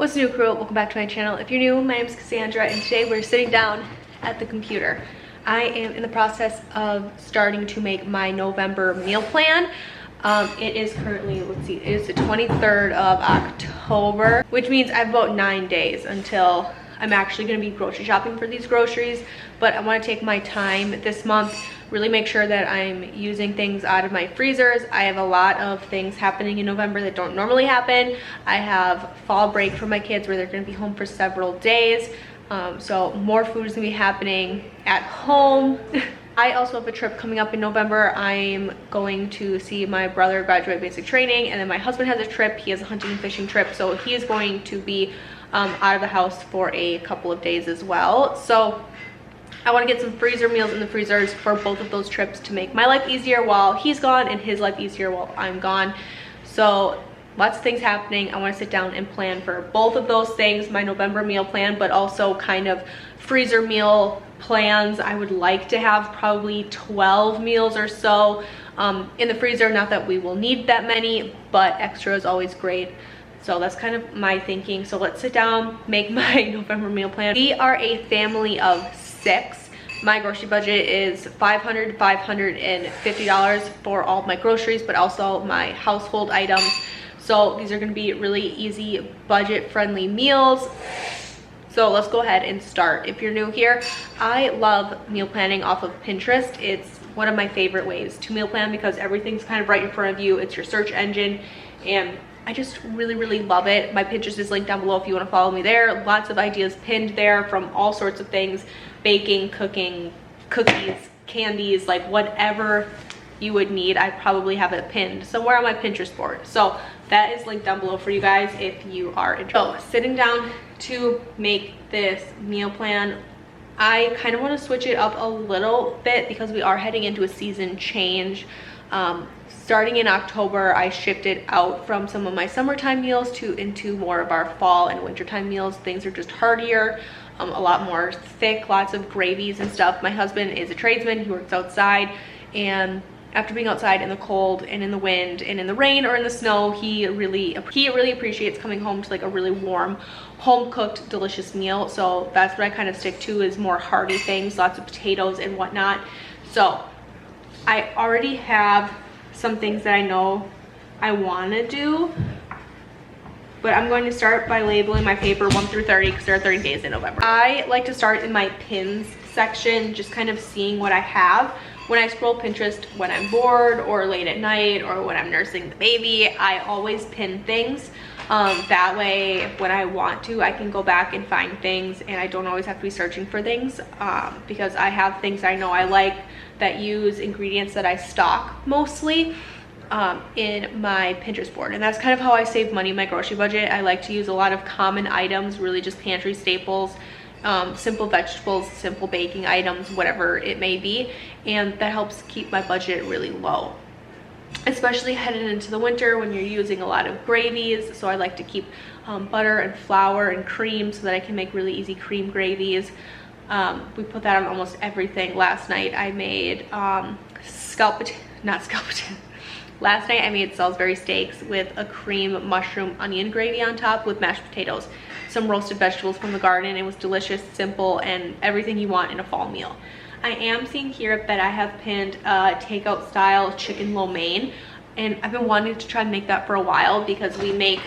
What's new, crew? Welcome back to my channel. If you're new, my name is Cassandra and today we're sitting down at the computer. I am in the process of starting to make my November meal plan. It is currently, let's see, it is the 23rd of October, which means I have about 9 days until I'm actually going to be grocery shopping for these groceries. But I want to take my time this month, really make sure that I'm using things out of my freezers. I have a lot of things happening in November that don't normally happen. I have fall break for my kids where they're going to be home for several days. So more food is going to be happening at home. I also have a trip coming up in November. I'm going to see my brother graduate basic training, and then my husband has a trip. He has a hunting and fishing trip, so he is going to be out of the house for a couple of days as well. So I want to get some freezer meals in the freezers for both of those trips to make my life easier while he's gone and his life easier while I'm gone. So lots of things happening. I want to sit down and plan for both of those things, my November meal plan, but also kind of freezer meal plans. I would like to have probably 12 meals or so in the freezer. Not that we will need that many, but extra is always great. So that's kind of my thinking. So let's sit down, make my November meal plan. We are a family of 6. My grocery budget is $500 to $550 for all of my groceries, but also my household items. So these are going to be really easy, budget-friendly meals. So let's go ahead and start. If you're new here, I love meal planning off of Pinterest. It's one of my favorite ways to meal plan because everything's kind of right in front of you. It's your search engine, and I just really love it. My Pinterest is linked down below if you want to follow me there. Lots of ideas pinned there from all sorts of things: baking, cooking, cookies, candies, like whatever you would need. I probably have it pinned somewhere on my Pinterest board. So that is linked down below for you guys if you are interested. So sitting down to make this meal plan, I kind of want to switch it up a little bit because we are heading into a season change. Starting in October, I shifted out from some of my summertime meals into more of our fall and wintertime meals. Things are just heartier, a lot more thick, lots of gravies and stuff. My husband is a tradesman. He works outside, and after being outside in the cold and in the wind and in the rain or in the snow, he really appreciates coming home to like a really warm, home-cooked, delicious meal. So that's what I kind of stick to, is more hearty things, lots of potatoes and whatnot. So I already have some things that I know I want to do, but I'm going to start by labeling my paper 1 through 30 because there are 30 days in November. I like to start in my pins section, just kind of seeing what I have. When I scroll Pinterest when I'm bored or late at night or when I'm nursing the baby, I always pin things. That way, when I want to, I can go back and find things, and I don't always have to be searching for things because I have things I know I like that use ingredients that I stock mostly in my Pinterest board. And that's kind of how I save money in my grocery budget. I like to use a lot of common items, really just pantry staples, simple vegetables, simple baking items, whatever it may be, and that helps keep my budget really low, especially headed into the winter when you're using a lot of gravies. So I like to keep butter and flour and cream so that I can make really easy cream gravies. We put that on almost everything. Last night I made last night I made Salisbury steaks with a cream mushroom onion gravy on top with mashed potatoes, some roasted vegetables from the garden. It was delicious, simple, and everything you want in a fall meal. I am seeing here that I have pinned takeout style chicken lo mein, and I've been wanting to try and make that for a while because we make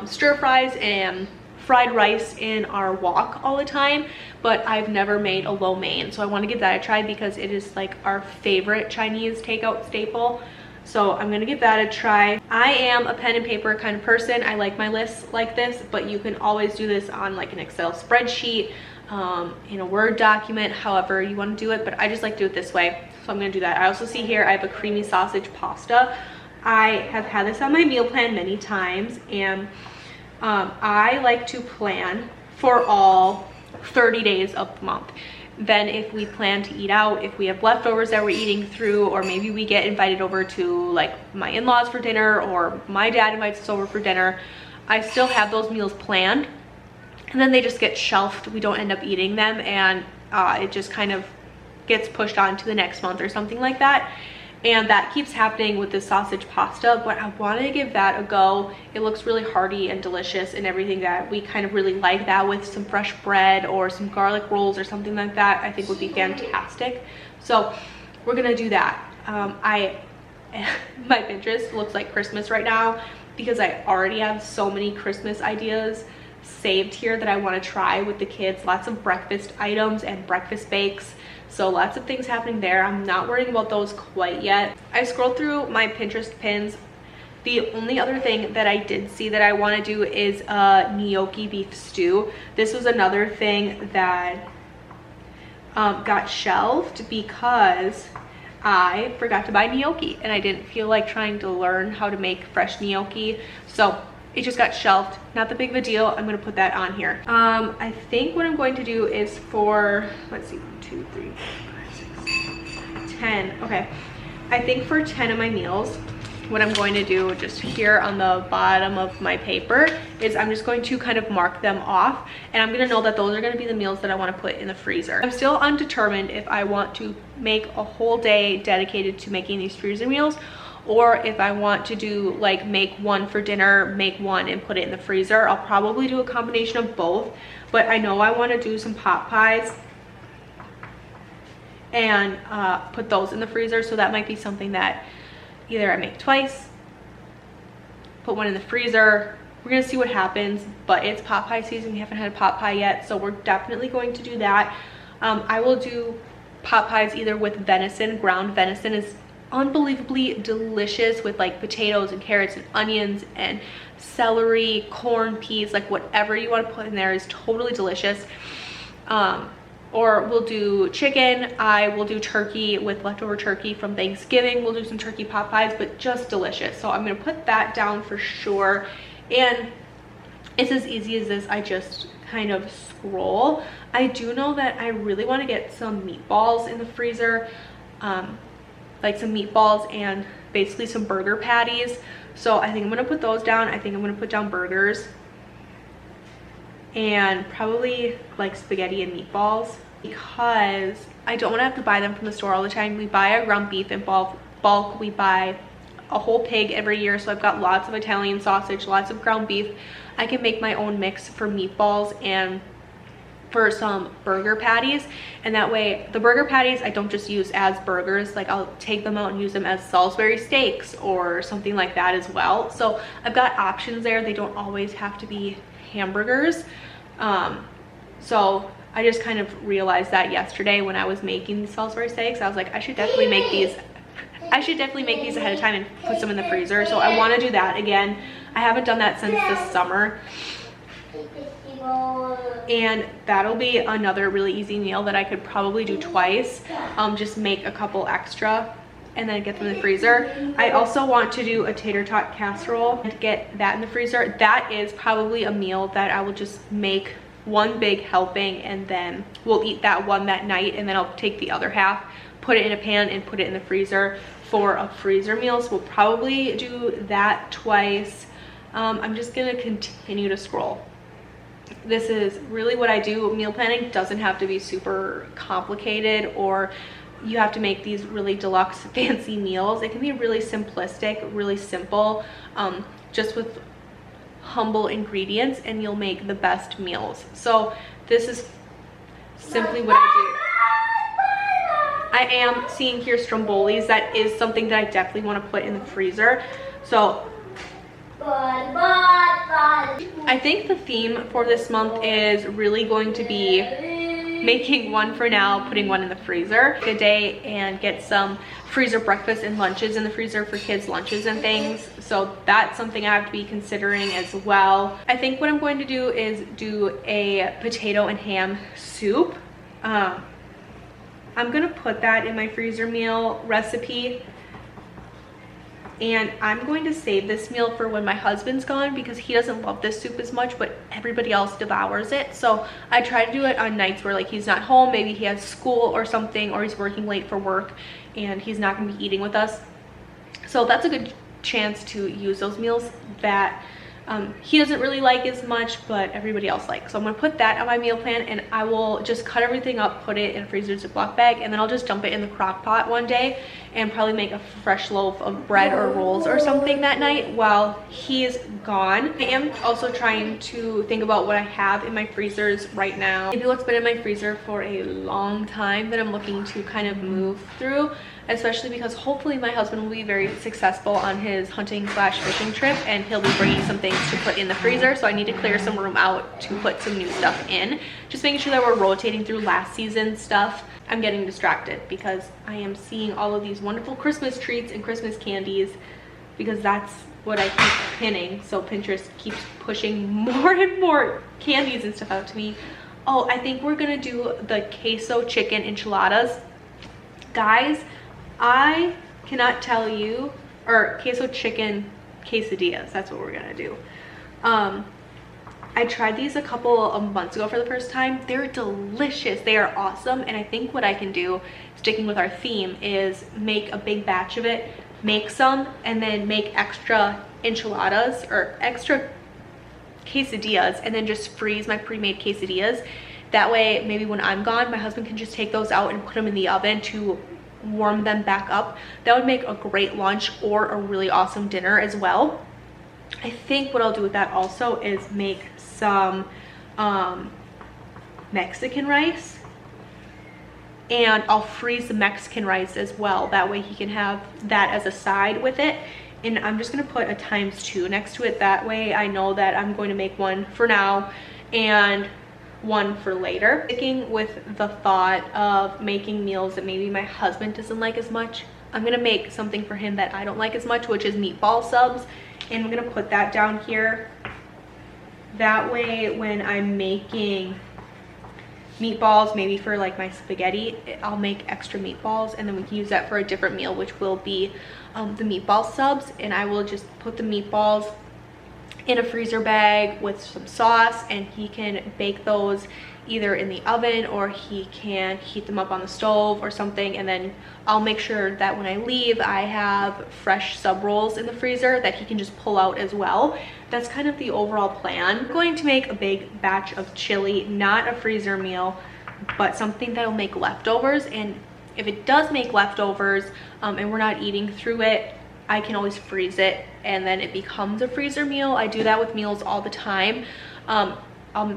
stir fries and fried rice in our wok all the time, but I've never made a lo mein. So I want to give that a try because it is like our favorite Chinese takeout staple. So I'm gonna give that a try. I am a pen and paper kind of person. I like my lists like this, but you can always do this on like an Excel spreadsheet, in a Word document, however you want to do it, but I just like to do it this way. So I'm gonna do that. I also see here I have a creamy sausage pasta. I have had this on my meal plan many times, and I like to plan for all 30 days of the month. Then if we plan to eat out, if we have leftovers that we're eating through, or maybe we get invited over to like my in-laws for dinner, or my dad invites us over for dinner, I still have those meals planned, and then they just get shelved. We don't end up eating them, and it just kind of gets pushed on to the next month or something like that. and that keeps happening with the sausage pasta, but I want to give that a go. It looks really hearty and delicious and everything that we kind of really like. That with some fresh bread or some garlic rolls or something like that, I think would be fantastic. So we're gonna do that. My Pinterest looks like Christmas right now because I already have so many Christmas ideas saved here that I want to try with the kids. Lots of breakfast items and breakfast bakes, so lots of things happening there. I'm not worrying about those quite yet. I scrolled through my Pinterest pins. The only other thing that I did see that I want to do is a gnocchi beef stew. This was another thing that got shelved because I forgot to buy gnocchi and I didn't feel like trying to learn how to make fresh gnocchi, so it just got shelved. Not that big of a deal. I'm gonna put that on here. I think what I'm going to do is for, let's see, 1, 2, 3, 4, 5, 6, 10. Okay, I think for 10 of my meals, what I'm going to do just here on the bottom of my paper is I'm just going to kind of mark them off, and I'm gonna know that those are gonna be the meals that I want to put in the freezer. I'm still undetermined if I want to make a whole day dedicated to making these freezer meals, or if I want to do like make one for dinner, make one and put it in the freezer. I'll probably do a combination of both, but I know I want to do some pot pies and put those in the freezer, so that might be something that either I make twice, put one in the freezer. We're gonna see what happens, but it's pot pie season. We haven't had a pot pie yet, so we're definitely going to do that. I will do pot pies either with venison. Ground venison is unbelievably delicious with like potatoes and carrots and onions and celery, corn, peas, like whatever you want to put in there is totally delicious. Or we'll do chicken. I will do turkey with leftover turkey from Thanksgiving. We'll do some turkey pot pies, but just delicious. So I'm gonna put that down for sure. And it's as easy as this. I just kind of scroll. I do know that I really want to get some meatballs in the freezer, like some meatballs and basically some burger patties. So I think I'm gonna put those down. I think I'm gonna put down burgers and probably like spaghetti and meatballs, because I don't want to have to buy them from the store all the time. We buy our ground beef in bulk. We buy a whole pig every year, so I've got lots of Italian sausage, lots of ground beef. I can make my own mix for meatballs and for some burger patties, and that way the burger patties I don't just use as burgers, like I'll take them out and use them as Salisbury steaks or something like that as well. So I've got options there. They don't always have to be hamburgers. So I just kind of realized that yesterday when I was making these Salisbury steaks. I was like, I should definitely make these ahead of time and put some in the freezer. So I want to do that again. I haven't done that since this summer, and that'll be another really easy meal that I could probably do twice. Just make a couple extra and then get them in the freezer. I also want to do a tater tot casserole and get that in the freezer. That is probably a meal that I will just make one big helping, and then we'll eat that one that night, and then I'll take the other half, put it in a pan and put it in the freezer for a freezer meal. So we'll probably do that twice. I'm just gonna continue to scroll. This is really what I do. Meal planning doesn't have to be super complicated, or you have to make these really deluxe fancy meals. It can be really simplistic, really simple, just with humble ingredients, and you'll make the best meals. So this is simply what I do. I am seeing here strombolis. That is something that I definitely want to put in the freezer. So I think the theme for this month is really going to be making one for now, putting one in the freezer. Good day and get some freezer breakfast and lunches in the freezer for kids' lunches and things. So that's something I have to be considering as well. I think what I'm going to do is do a potato and ham soup. I'm gonna put that in my freezer meal recipe, and I'm going to save this meal for when my husband's gone, because he doesn't love this soup as much, but everybody else devours it. So I try to do it on nights where like he's not home, maybe he has school or something, or he's working late for work and he's not gonna be eating with us. So that's a good chance to use those meals that he doesn't really like as much, but everybody else likes. So I'm gonna put that on my meal plan, and I will just cut everything up, put it in a freezer Ziploc bag, and then I'll just dump it in the crock pot one day and probably make a fresh loaf of bread or rolls or something that night while he's gone. I am also trying to think about what I have in my freezers right now. Maybe what's been in my freezer for a long time that I'm looking to kind of move through, especially because hopefully my husband will be very successful on his hunting slash fishing trip, and he'll be bringing some things to put in the freezer. So I need to clear some room out to put some new stuff in, just making sure that we're rotating through last season's stuff. I'm getting distracted because I am seeing all of these wonderful Christmas treats and Christmas candies, because that's what I keep pinning. So Pinterest keeps pushing more and more candies and stuff out to me. Oh, I think we're gonna do the queso chicken enchiladas. Guys, I cannot tell you, or queso chicken quesadillas, that's what we're gonna do. I tried these a couple of months ago for the first time. They're delicious, they are awesome, and I think what I can do, sticking with our theme, is make a big batch of it, make some, and then make extra enchiladas or extra quesadillas, and then just freeze my pre-made quesadillas. That way, maybe when I'm gone, my husband can just take those out and put them in the oven to warm them back up. That would make a great lunch or a really awesome dinner as well. I think what I'll do with that also is make some Mexican rice, and I'll freeze the Mexican rice as well. That way he can have that as a side with it, and I'm just gonna put a ×2 next to it. That way I know that I'm going to make one for now and one for later. Sticking with the thought of making meals that maybe my husband doesn't like as much, I'm gonna make something for him that I don't like as much, which is meatball subs, and I'm gonna put that down here. That way when I'm making meatballs, maybe for like my spaghetti, I'll make extra meatballs, and then we can use that for a different meal, which will be the meatball subs. And I will just put the meatballs in a freezer bag with some sauce, and he can bake those either in the oven or he can heat them up on the stove or something. And then I'll make sure that when I leave I have fresh sub rolls in the freezer that he can just pull out as well. That's kind of the overall plan. I'm going to make a big batch of chili, not a freezer meal, but something that'll make leftovers. And if it does make leftovers and we're not eating through it, I can always freeze it and then it becomes a freezer meal. I do that with meals all the time.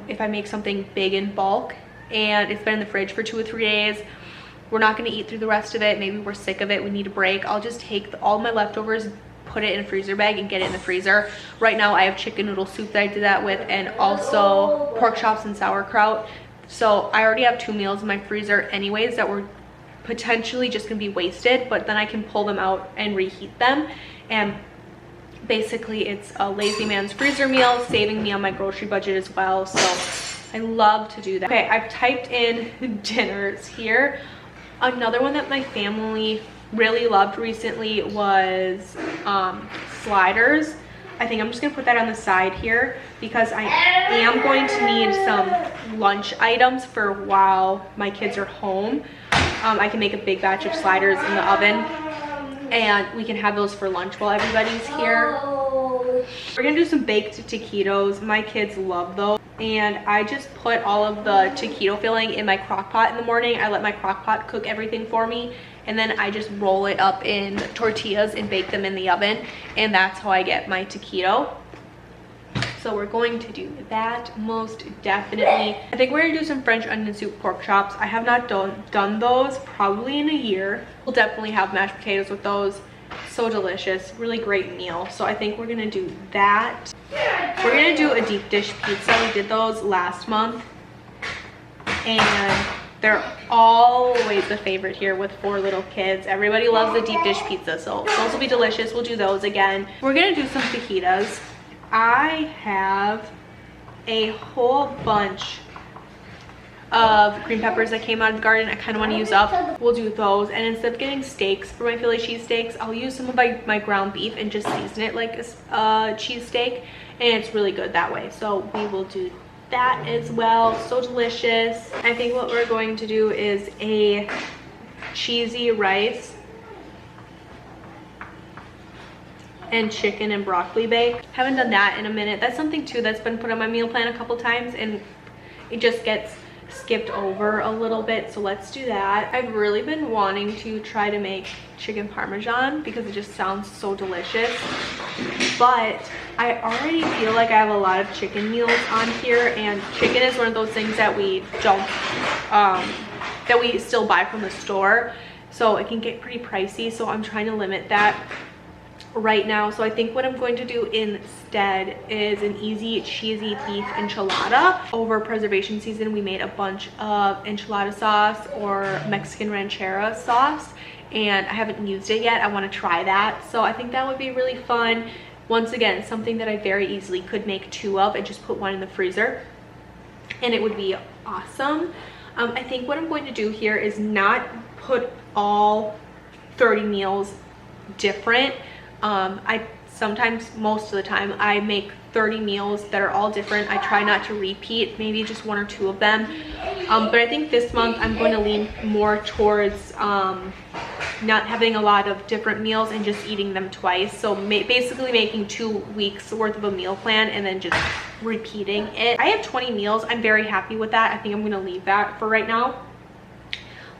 If I make something big in bulk and it's been in the fridge for 2 or 3 days, we're not going to eat through the rest of it, maybe we're sick of it, we need a break, I'll just take all my leftovers, put it in a freezer bag and get it in the freezer. Right now I have chicken noodle soup that I did that with, and also pork chops and sauerkraut. So I already have 2 meals in my freezer anyways that were potentially just gonna be wasted, but then I can pull them out and reheat them. And basically it's a lazy man's freezer meal, saving me on my grocery budget as well. So I love to do that. Okay, I've typed in dinners here. Another one that my family really loved recently was sliders. I think I'm just gonna put that on the side here because I am going to need some lunch items for while my kids are home. I can make a big batch of sliders in the oven and we can have those for lunch while everybody's here. We're gonna do some baked taquitos. My kids love those. And I just put all of the taquito filling in my crock pot in the morning. I let my crock pot cook everything for me, and then I just roll it up in tortillas and bake them in the oven, and that's how I get my taquito. So we're going to do that most definitely. I think we're gonna do some French onion soup pork chops. I have not done those probably in a year. We'll definitely have mashed potatoes with those. So delicious, really great meal. So I think we're gonna do that. We're gonna do a deep dish pizza. We did those last month and they're always a favorite here with 4 little kids. Everybody loves the deep dish pizza, so those will be delicious. We'll do those again. We're gonna do some fajitas. I have a whole bunch of green peppers that came out of the garden. I kind of want to use up. We'll do those, and instead of getting steaks for my Philly cheesesteaks, I'll use some of my ground beef and just season it like a cheesesteak, and it's really good that way. So we will do that as well. So delicious. I think what we're going to do is a cheesy rice and chicken and broccoli bake. Haven't done that in a minute. That's something too that's been put on my meal plan a couple times and it just gets skipped over a little bit, so let's do that. I've really been wanting to try to make chicken parmesan because it just sounds so delicious, but I already feel like I have a lot of chicken meals on here, and chicken is one of those things that we don't that we still buy from the store, so it can get pretty pricey, so I'm trying to limit that right now. So I think what I'm going to do instead is an easy cheesy beef enchilada. Over preservation season we made a bunch of enchilada sauce or Mexican ranchera sauce, and I haven't used it yet. I want to try that, so I think that would be really fun. Once again, something that I very easily could make 2 of and just put 1 in the freezer and it would be awesome. I think what I'm going to do here is not put all 30 meals different. I sometimes, most of the time, I make 30 meals that are all different. I try not to repeat, maybe just 1 or 2 of them. But I think this month I'm going to lean more towards not having a lot of different meals and just eating them twice. So basically making 2 weeks worth of a meal plan and then just repeating it. I have 20 meals. I'm very happy with that. I think I'm going to leave that for right now.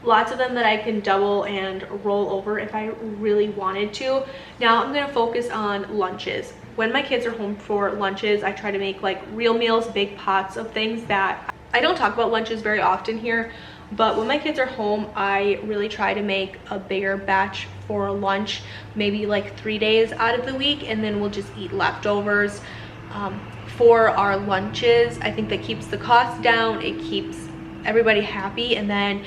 Lots of them that I can double and roll over if I really wanted to. Now I'm going to focus on lunches. When my kids are home for lunches, I try to make like real meals, big pots of things that I don't talk about lunches very often here, but when my kids are home, I really try to make a bigger batch for lunch, maybe like 3 days out of the week, and then we'll just eat leftovers for our lunches. I think that keeps the cost down, it keeps everybody happy, and then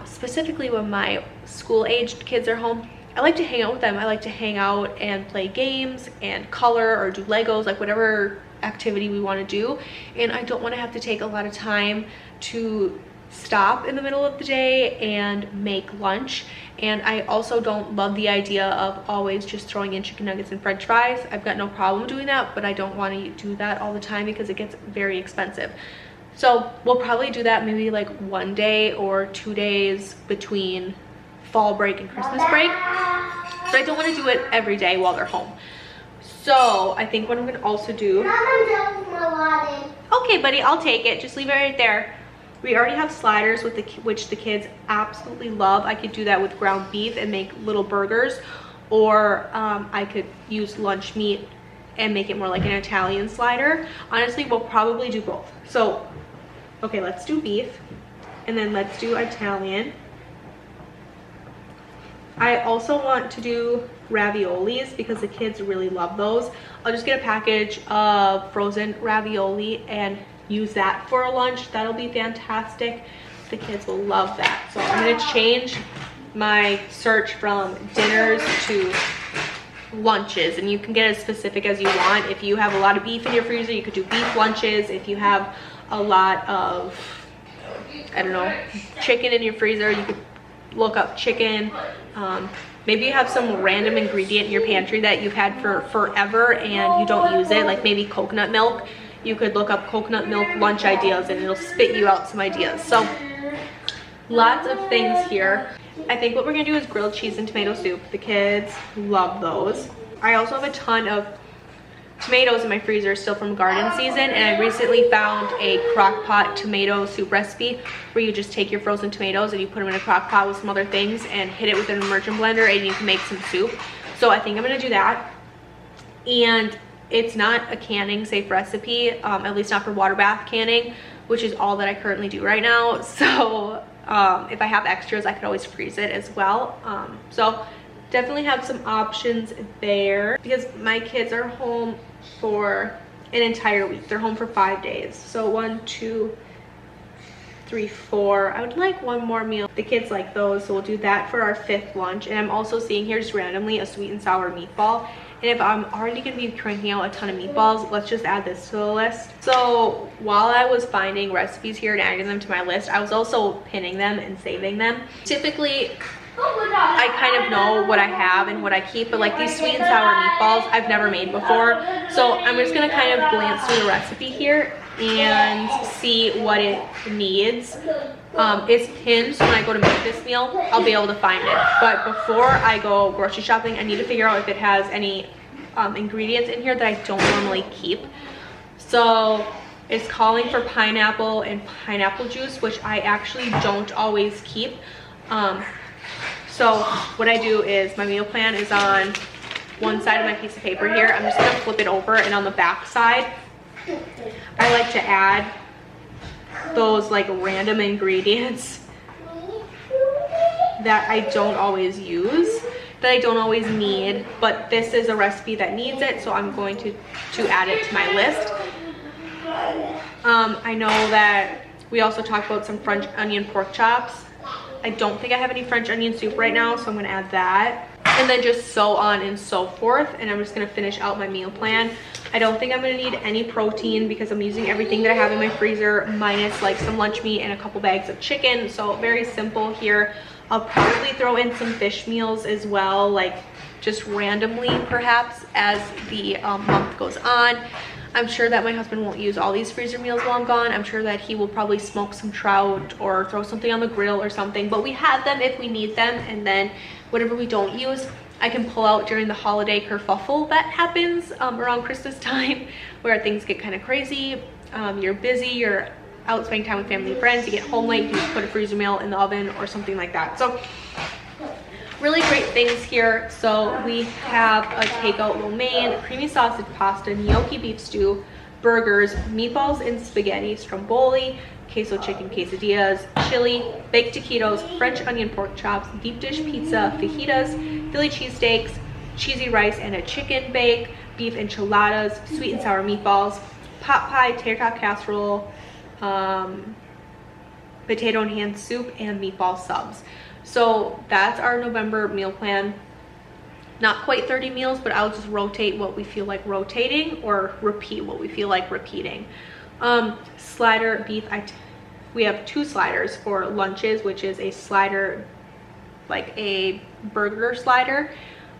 specifically when my school-aged kids are home, I like to hang out with them. I like to hang out and play games and color or do Legos, like whatever activity we want to do, and I don't want to have to take a lot of time to stop in the middle of the day and make lunch. And I also don't love the idea of always just throwing in chicken nuggets and french fries. I've got no problem doing that, but I don't want to do that all the time because it gets very expensive. So we'll probably do that maybe like 1 day or 2 days between fall break and Christmas break. But I don't want to do it every day while they're home. So I think what I'm going to also do... Okay, buddy, I'll take it. Just leave it right there. We already have sliders with which the kids absolutely love. I could do that with ground beef and make little burgers. Or I could use lunch meat and make it more like an Italian slider. Honestly, we'll probably do both. So, okay, let's do beef. And then let's do Italian. I also want to do raviolis because the kids really love those. I'll just get a package of frozen ravioli and use that for a lunch. That'll be fantastic. The kids will love that. So I'm going to change my search from dinners to lunches, and you can get as specific as you want. If you have a lot of beef in your freezer, you could do beef lunches. If you have a lot of, I don't know, chicken in your freezer, you could look up chicken. Maybe you have some random ingredient in your pantry that you've had for forever and you don't use it, like maybe coconut milk. You could look up coconut milk lunch ideas and it'll spit you out some ideas. So lots of things here. I think what we're gonna do is grilled cheese and tomato soup. The kids love those. I also have a ton of tomatoes in my freezer still from garden season, and I recently found a crock pot tomato soup recipe where you just take your frozen tomatoes and you put them in a crock pot with some other things and hit it with an immersion blender and you can make some soup. So I think I'm gonna do that. And it's not a canning safe recipe, at least not for water bath canning, which is all that I currently do right now. So if I have extras, I could always freeze it as well. So definitely have some options there because my kids are home for an entire week. They're home for 5 days. So 1, 2, 3, 4. I would like one more meal. The kids like those, so we'll do that for our 5th lunch. And I'm also seeing here just randomly a sweet and sour meatball. And if I'm already gonna be cranking out a ton of meatballs, let's just add this to the list. So while I was finding recipes here and adding them to my list, I was also pinning them and saving them. Typically, I kind of know what I have and what I keep, but like these sweet and sour meatballs I've never made before. So I'm just gonna kind of glance through the recipe here and see what it needs. It's pinned, so when I go to make this meal, I'll be able to find it. But before I go grocery shopping, I need to figure out if it has any ingredients in here that I don't normally keep. So it's calling for pineapple and pineapple juice, which I actually don't always keep. So what I do is my meal plan is on one side of my piece of paper here. I'm just gonna flip it over, and on the back side, I like to add those like random ingredients that I don't always use, that I don't always need, but this is a recipe that needs it, so I'm going to add it to my list. I know that we also talked about some French onion pork chops. I don't think I have any French onion soup right now, so I'm gonna add that. And then just so on and so forth. And I'm just gonna finish out my meal plan. I don't think I'm gonna need any protein because I'm using everything that I have in my freezer minus like some lunch meat and a couple bags of chicken. So very simple here. I'll probably throw in some fish meals as well, like just randomly perhaps as the month goes on. I'm sure that my husband won't use all these freezer meals while I'm gone. I'm sure that he will probably smoke some trout or throw something on the grill or something, but we have them if we need them. And then whatever we don't use, I can pull out during the holiday kerfuffle that happens around Christmas time, where things get kind of crazy. You're busy, you're out spending time with family and friends, you get home late, you just put a freezer meal in the oven or something like that. So really great things here. So we have a takeout lo mein, creamy sausage pasta, gnocchi beef stew, burgers, meatballs and spaghetti, stromboli, queso chicken quesadillas, chili, baked taquitos, French onion pork chops, deep dish pizza, fajitas, Philly cheesesteaks, cheesy rice and a chicken bake, beef enchiladas, sweet and sour meatballs, pot pie, tater tot casserole, potato and ham soup, and meatball subs. So that's our November meal plan. Not quite 30 meals, but I'll just rotate what we feel like rotating or repeat what we feel like repeating. Slider beef, we have 2 sliders for lunches, which is a slider, like a burger slider.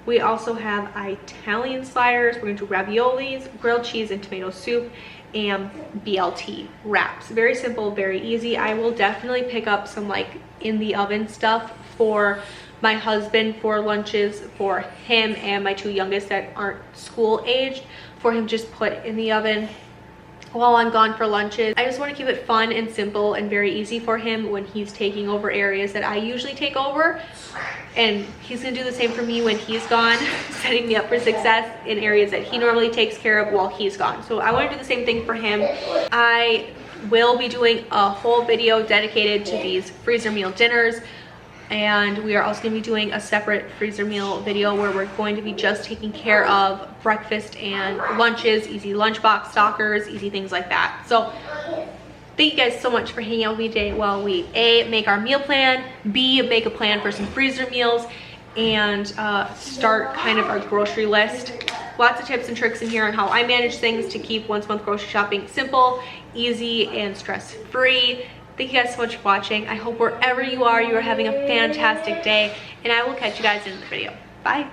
We also have Italian sliders. We're gonna do raviolis, grilled cheese and tomato soup, and BLT wraps. Very simple, very easy. I will definitely pick up some like in the oven stuff for my husband for lunches for him and my 2 youngest that aren't school aged, for him just put in the oven while I'm gone for lunches. I just want to keep it fun and simple and very easy for him when he's taking over areas that I usually take over, and he's gonna do the same for me when he's gone, setting me up for success in areas that he normally takes care of while he's gone. So I want to do the same thing for him. I will be doing a whole video dedicated to these freezer meal dinners, and we are also going to be doing a separate freezer meal video where we're going to be just taking care of breakfast and lunches, easy lunchbox stockers, easy things like that. So thank you guys so much for hanging out with me today while we A, make our meal plan, B, make a plan for some freezer meals, and start kind of our grocery list. Lots of tips and tricks in here on how I manage things to keep once a month grocery shopping simple, easy, and stress-free. Thank you guys so much for watching. I hope wherever you are having a fantastic day, and I will catch you guys in the video. Bye.